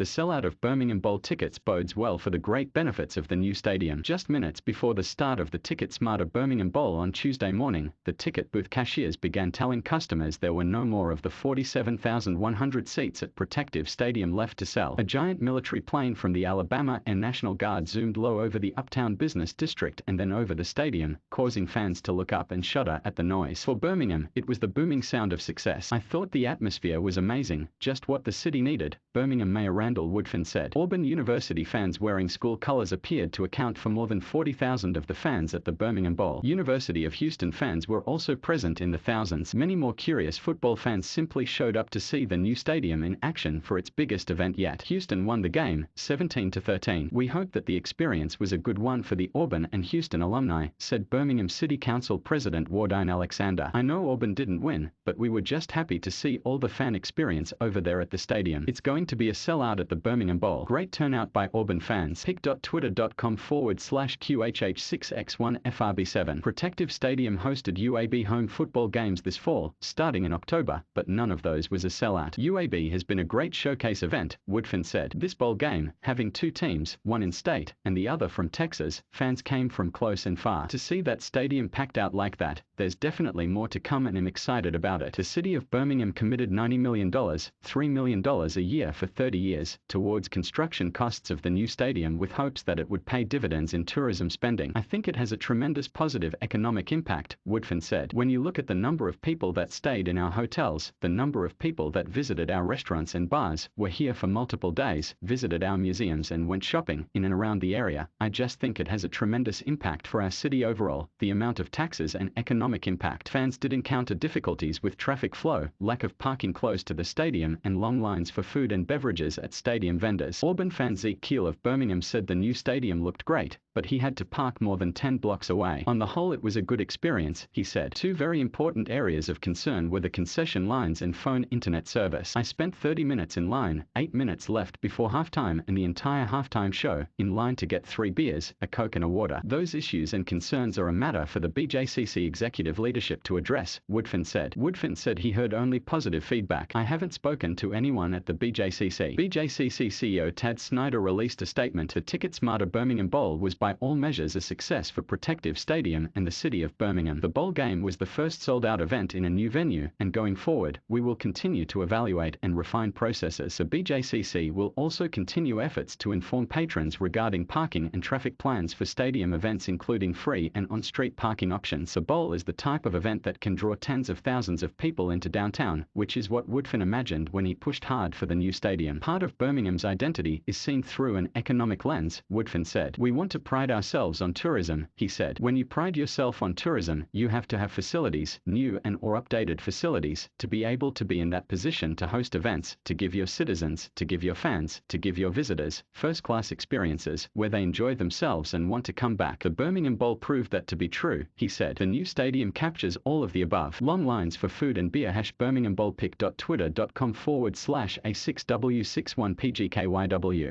The sellout of Birmingham Bowl tickets bodes well for the great benefits of the new stadium. Just minutes before the start of the Ticket Smarter Birmingham Bowl on Tuesday morning, the ticket booth cashiers began telling customers there were no more of the 47,100 seats at Protective Stadium left to sell. A giant military plane from the Alabama Air National Guard zoomed low over the uptown business district and then over the stadium, causing fans to look up and shudder at the noise. For Birmingham, it was the booming sound of success. "I thought the atmosphere was amazing, just what the city needed," Birmingham Mayor Woodfin said. Auburn University fans wearing school colors appeared to account for more than 40,000 of the fans at the Birmingham Bowl. University of Houston fans were also present in the thousands. Many more curious football fans simply showed up to see the new stadium in action for its biggest event yet. Houston won the game, 17-13. "We hope that the experience was a good one for the Auburn and Houston alumni," said Birmingham City Council President Wardine Alexander. "I know Auburn didn't win, but we were just happy to see all the fan experience over there at the stadium. It's going to be a sellout at the Birmingham Bowl. Great turnout by Auburn fans." pic.twitter.com/QH6X1FRB7. Protective Stadium hosted UAB home football games this fall, starting in October, but none of those was a sellout. "UAB has been a great showcase event," Woodfin said. "This bowl game, having two teams, one in state and the other from Texas, fans came from close and far. To see that stadium packed out like that, there's definitely more to come and I'm excited about it." The city of Birmingham committed $90 million, $3 million a year for 30 years, towards construction costs of the new stadium with hopes that it would pay dividends in tourism spending. "I think it has a tremendous positive economic impact," Woodfin said. "When you look at the number of people that stayed in our hotels, the number of people that visited our restaurants and bars, were here for multiple days, visited our museums and went shopping in and around the area, I just think it has a tremendous impact for our city overall, the amount of taxes and economic impact." Fans did encounter difficulties with traffic flow, lack of parking close to the stadium and long lines for food and beverages at stadium vendors. Auburn fan Zeke Keel of Birmingham said the new stadium looked great, but he had to park more than 10 blocks away. "On the whole it was a good experience," he said. "Two very important areas of concern were the concession lines and phone internet service. I spent 30 minutes in line, 8 minutes left before halftime and the entire halftime show, in line to get 3 beers, a Coke and a water. Those issues and concerns are a matter for the BJCC executive leadership to address," Woodfin said. Woodfin said he heard only positive feedback. "I haven't spoken to anyone at the BJCC." BJCC CEO Tad Snyder released a statement. "The Ticket Smarter Birmingham Bowl was by all measures a success for Protective Stadium and the city of Birmingham. The bowl game was the first sold-out event in a new venue, and going forward, we will continue to evaluate and refine processes." The BJCC will also continue efforts to inform patrons regarding parking and traffic plans for stadium events, including free and on-street parking options. The bowl is the type of event that can draw tens of thousands of people into downtown, which is what Woodfin imagined when he pushed hard for the new stadium. "Part of Birmingham's identity is seen through an economic lens," Woodfin said. "We want to pride ourselves on tourism," he said. "When you pride yourself on tourism, you have to have facilities, new and or updated facilities, to be able to be in that position to host events, to give your citizens, to give your fans, to give your visitors, first-class experiences, where they enjoy themselves and want to come back." The Birmingham Bowl proved that to be true, he said. "The new stadium captures all of the above. Long lines for food and beer." Birmingham Bowl pic.twitter.com/A6W61PGKYW